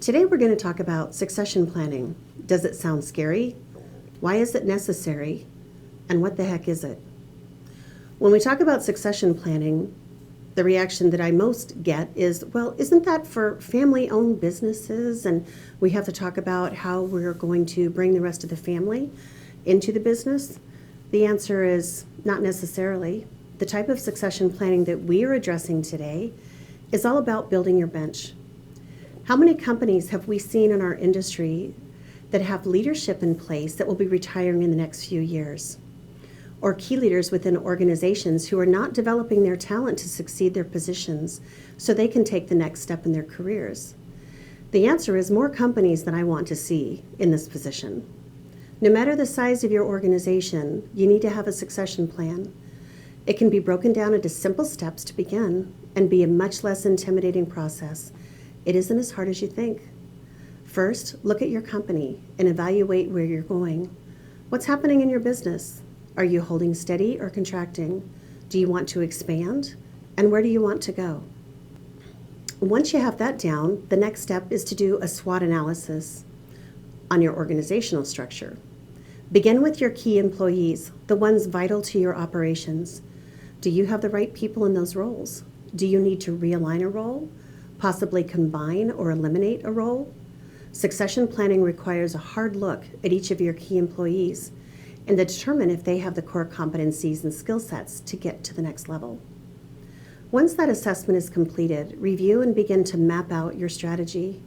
Today we're going to talk about succession planning. Does it sound scary? Why is it necessary? And what the heck is it? When we talk about succession planning, the reaction that I most get is, well, isn't that for family-owned businesses? And we have to talk about how we're going to bring the rest of the family into the business? The answer is not necessarily. The type of succession planning that we are addressing today is all about building your bench. How many companies have we seen in our industry that have leadership in place that will be retiring in the next few years? Or key leaders within organizations who are not developing their talent to succeed their positions so they can take the next step in their careers? The answer is more companies than I want to see in this position. No matter the size of your organization, you need to have a succession plan. It can be broken down into simple steps to begin and be a much less intimidating process. It isn't as hard as you think. First, look at your company and evaluate where you're going. What's happening in your business? Are you holding steady or contracting? Do you want to expand? And where do you want to go? Once you have that down, the next step is to do a SWOT analysis on your organizational structure. Begin with your key employees, the ones vital to your operations. Do you have the right people in those roles? Do you need to realign a role? Possibly combine or eliminate a role? Succession planning requires a hard look at each of your key employees and to determine if they have the core competencies and skill sets to get to the next level. Once that assessment is completed, review and begin to map out your strategy.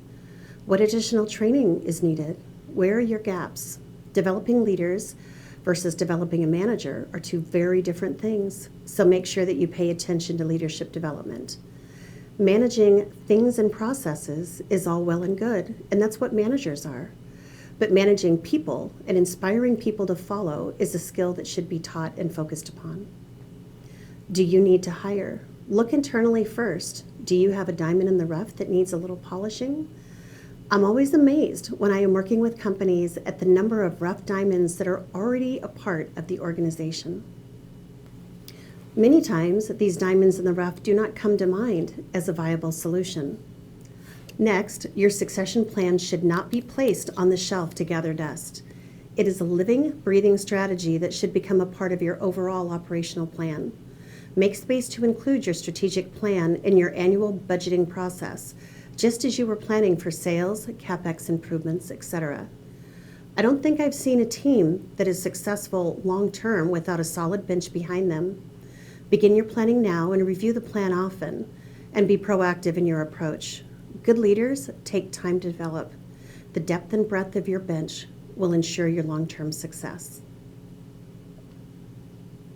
What additional training is needed? Where are your gaps? Developing leaders versus developing a manager are two very different things, so make sure that you pay attention to leadership development. Managing things and processes is all well and good, and that's what managers are. But managing people and inspiring people to follow is a skill that should be taught and focused upon. Do you need to hire? Look internally first. Do you have a diamond in the rough that needs a little polishing? I'm always amazed when I am working with companies at the number of rough diamonds that are already a part of the organization. Many times, these diamonds in the rough do not come to mind as a viable solution. Next, your succession plan should not be placed on the shelf to gather dust. It is a living, breathing strategy that should become a part of your overall operational plan. Make space to include your strategic plan in your annual budgeting process, just as you were planning for sales, CapEx improvements, etc. I don't think I've seen a team that is successful long-term without a solid bench behind them. Begin your planning now and review the plan often, and be proactive in your approach. Good leaders take time to develop. The depth and breadth of your bench will ensure your long-term success.